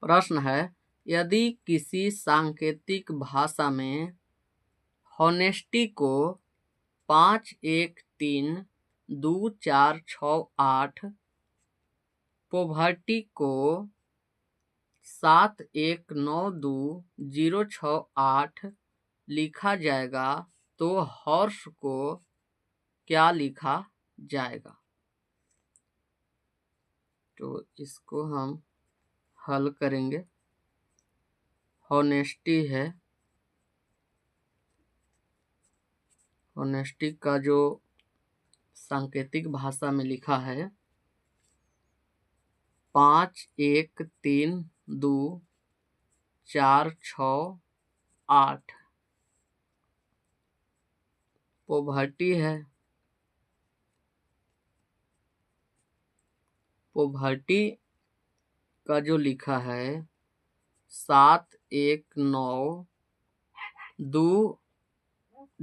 प्रश्न है, यदि किसी सांकेतिक भाषा में हॉनेस्टी को 5, 1, 3, 2, 4, 6, 8, पोवर्टी को 7, 1, 9, 2, 0, 6, 8 लिखा जाएगा तो हॉर्स को क्या लिखा जाएगा? तो इसको हम हल करेंगे। हॉनेस्टी है, हॉनेस्टी का जो सांकेतिक भाषा में लिखा है 5, 1, 3, 2, 4, 6, 8। पोवर्टी है, पोवर्टी का जो लिखा है 7, 1, 9, 2,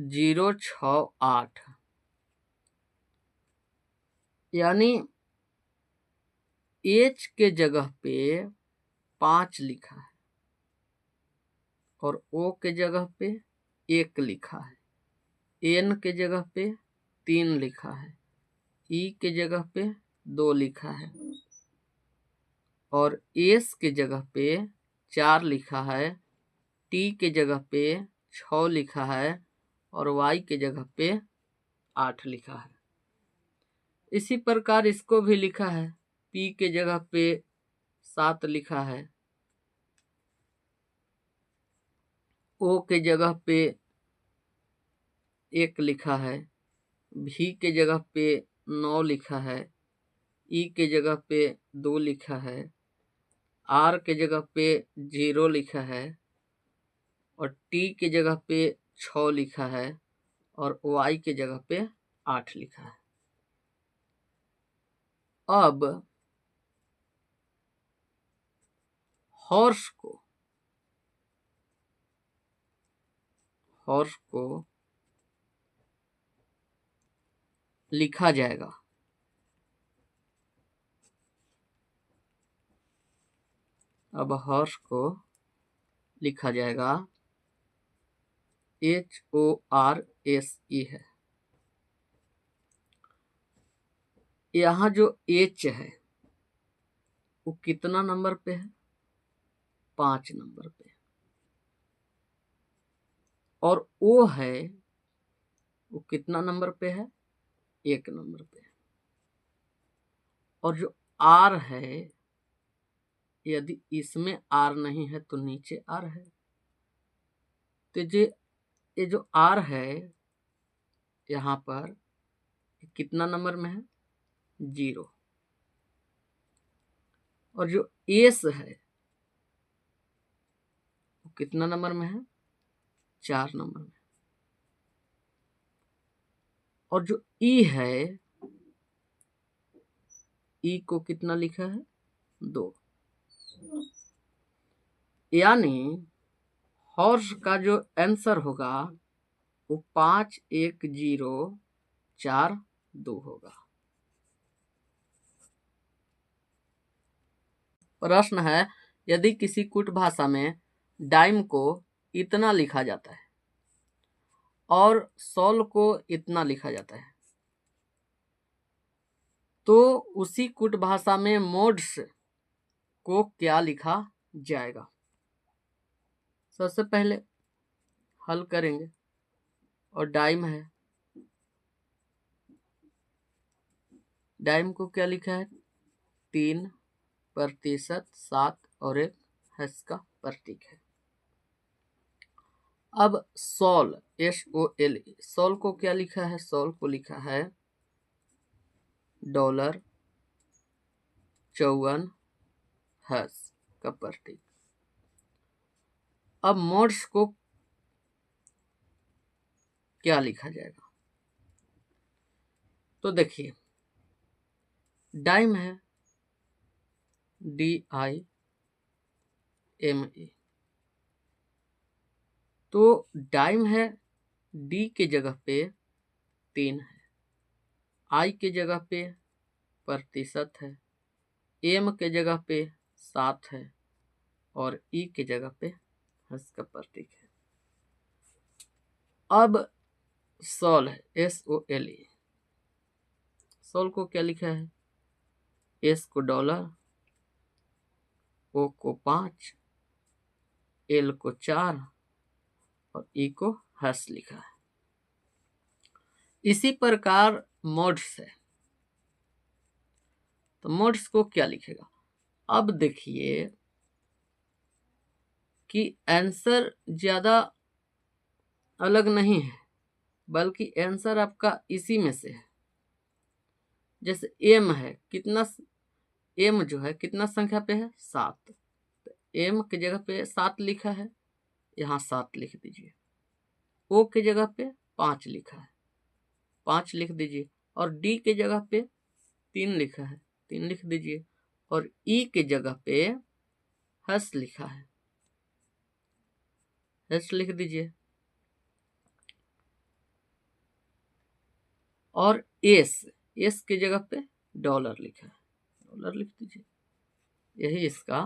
0, 6, 8, यानी एच के जगह पे 5 लिखा है और ओ के जगह पे 1 लिखा है, एन के जगह पे 3 लिखा है, ई के जगह पे 2 लिखा है और एस के जगह पे 4 लिखा है, टी के जगह पे 6 लिखा है और वाई के जगह पे 8 लिखा है। इसी प्रकार इसको भी लिखा है, पी के जगह पे 7 लिखा है, ओ के जगह पे 1 लिखा है, भी के जगह पे 9 लिखा है, ई के जगह पे 2 लिखा है, आर के जगह पे 0 लिखा है और टी के जगह पे 6 लिखा है और वाई के जगह पे 8 लिखा है। अब हॉर्स को लिखा जाएगा। अब हॉर्स को लिखा जाएगा HORSE है। यहाँ जो H है वो कितना नंबर पे है? 5 नंबर पे। और O है वो कितना नंबर पे है? 1 नंबर पे। और जो R है, यदि इसमें R नहीं है तो नीचे R है, तो ये जो R है यहाँ पर कितना नंबर में है? 0। और जो S है वो कितना नंबर में है? 4 नंबर में। और जो E है, E को कितना लिखा है? 2। यानी हॉर्स का जो आंसर होगा वो 5, 1, 0, 4, 2 होगा। प्रश्न है, यदि किसी कूट भाषा में डाइम को इतना लिखा जाता है और सॉल को इतना लिखा जाता है, तो उसी कूट भाषा में मोड्स को क्या लिखा जाएगा? सबसे पहले हल करेंगे। और डाइम है, डाइम को क्या लिखा है? 3%, 7 और 1 हैश का प्रतीक है। अब सॉल, SOLE, सॉल को क्या लिखा है? सॉल को लिखा है $54 हैश का प्रतीक। अब मोड्स को क्या लिखा जाएगा? तो देखिए, डाइम है DIME, तो डाइम है D के जगह पे 3 है, I के जगह पे प्रतिशत है, M के जगह पे 7 है और ई के जगह पे हर्ष का प्रतीक है। अब सोल है, SOLE। सोल को क्या लिखा है? एस को $, ओ को 5, एल को 4 और ई को हर्ष लिखा है। इसी प्रकार मोड्स है, तो मोड्स को क्या लिखेगा? अब देखिए कि आंसर ज्यादा अलग नहीं है, बल्कि आंसर आपका इसी में से है। जैसे एम है, कितना एम जो है कितना संख्या पे है? 7। तो एम की जगह पे 7 लिखा है, यहाँ 7 लिख दीजिए। ओ की जगह पे 5 लिखा है, 5 लिख दीजिए। और डी के जगह पे 3 लिखा है, 3 लिख दीजिए। और ई के जगह पे हर्ष लिखा है, हर्ष लिख दीजिए। और एस के जगह पे $, लिखा है, $, लिख दीजिए। यही इसका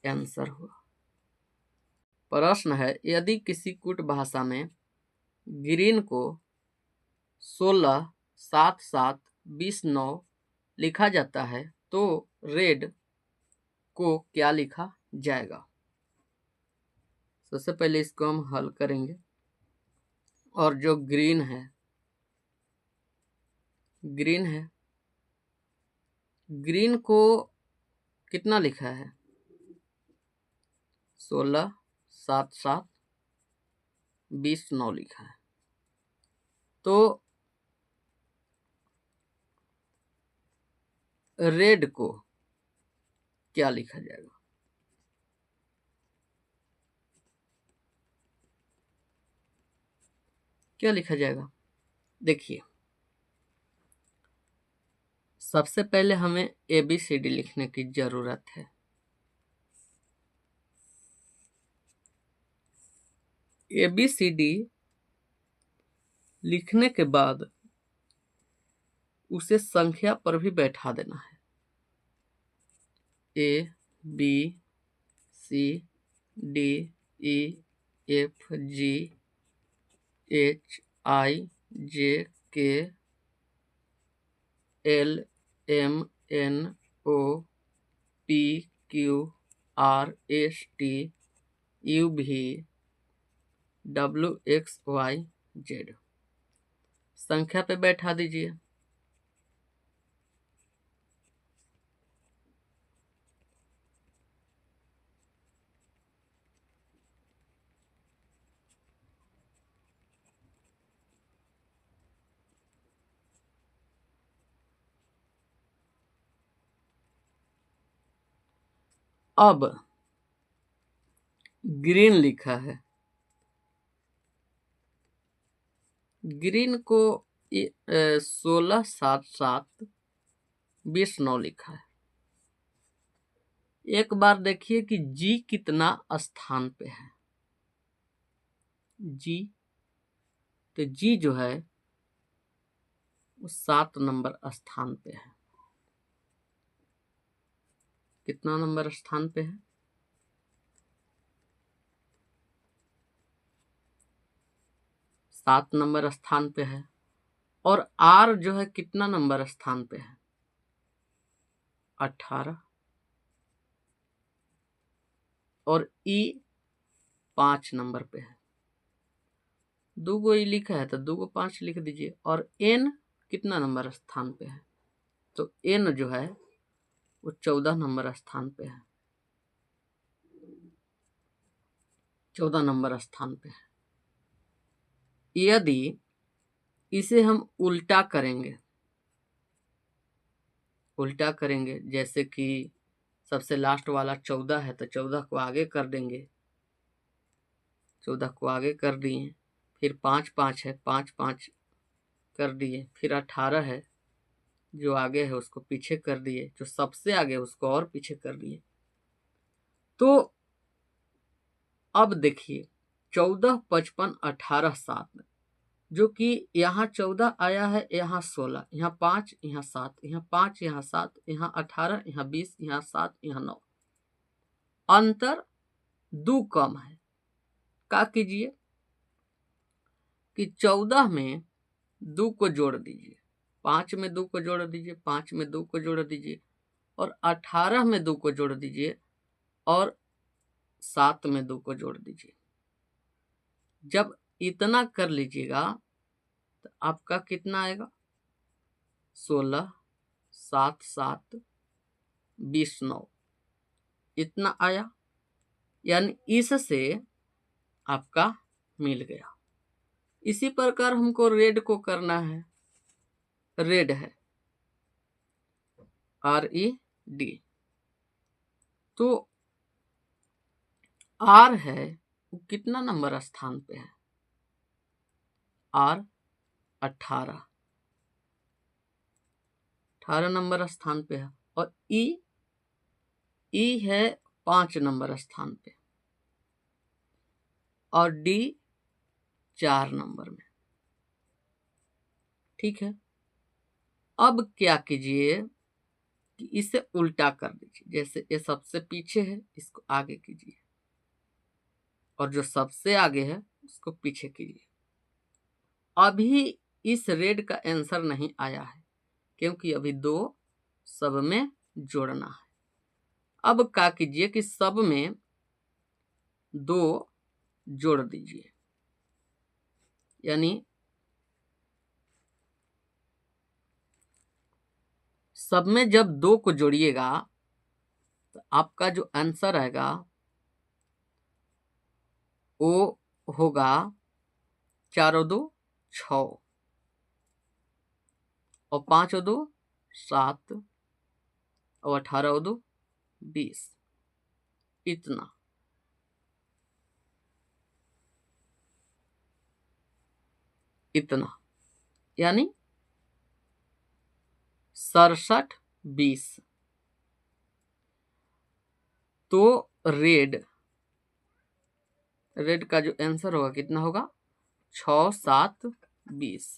आंसर हुआ। प्रश्न है, यदि किसी कूट भाषा में ग्रीन को 16, 7, 7, 20, 9 लिखा जाता है तो रेड को क्या लिखा जाएगा? सबसे पहले इसको हम हल करेंगे। और जो ग्रीन है, ग्रीन को कितना लिखा है? 16, 7, 7, 20, 9 लिखा है। तो रेड को क्या लिखा जाएगा? क्या लिखा जाएगा? देखिए, सबसे पहले हमें ABCD लिखने की जरूरत है। ABCD लिखने के बाद उसे संख्या पर भी बैठा देना है। ABCDEFGHIJKLMNOPQRSTUVWXYZ संख्या पे बैठा दीजिए। अब ग्रीन लिखा है, ग्रीन को 16, 7, 7, 20, 9 लिखा है। एक बार देखिए कि जी कितना स्थान पे है। जी, तो जी जो है वो 7 नंबर स्थान पे है। कितना नंबर स्थान पे है? 7 नंबर स्थान पे है। और आर जो है कितना नंबर स्थान पे है? 18। और ई 5 नंबर पे है। 2 गो ई लिखा है तो 2 को 5 लिख दीजिए। और एन कितना नंबर स्थान पे है? तो एन जो है वो 14 नंबर स्थान पे है, 14 नंबर स्थान पे है। यदि इसे हम उल्टा करेंगे, जैसे कि सबसे लास्ट वाला 14 है तो 14 को आगे कर देंगे, 14 को आगे कर दिए। फिर 5, 5 है, 5, 5 कर दिए। फिर 18 है, जो आगे है उसको पीछे कर दिए, जो सबसे आगे उसको और पीछे कर दिए। तो अब देखिए 14, 55, 18, 7, जो कि यहाँ 14 आया है, यहाँ 16, यहाँ 5, यहाँ 7, यहाँ 5, यहाँ 7, यहाँ 18, यहाँ 20, यहाँ 7, यहाँ 9। अंतर 2 कम है। क्या कीजिए कि 14 में 2 को जोड़ दीजिए, 5 में 2 को जोड़ दीजिए, 5 में 2 को जोड़ दीजिए, और 18 में 2 को जोड़ दीजिए, और 7 में 2 को जोड़ दीजिए। जब इतना कर लीजिएगा तो आपका कितना आएगा? 16, 7, 7, 20, 9 इतना आया। यानी इससे आपका मिल गया। इसी प्रकार हमको रेड को करना है। रेड है RED, तो R है वो कितना नंबर स्थान पे है? R 18 नंबर स्थान पे है। और E है 5 नंबर स्थान पे, और D 4 नंबर में। ठीक है, अब क्या कीजिए कि इसे उल्टा कर दीजिए। जैसे ये सबसे पीछे है, इसको आगे कीजिए, और जो सबसे आगे है उसको पीछे कीजिए। अभी इस रेड का आंसर नहीं आया है, क्योंकि अभी 2 सब में जोड़ना है। अब क्या कीजिए कि सब में 2 जोड़ दीजिए। यानी सब में जब 2 को जोड़िएगा तो आपका जो आंसर आएगा वो होगा 4 और 2 6, और 5 और 2 7, और 18 और 2 20। इतना यानी 67, 20। तो रेड का जो आंसर होगा कितना होगा? 6, 7, 20।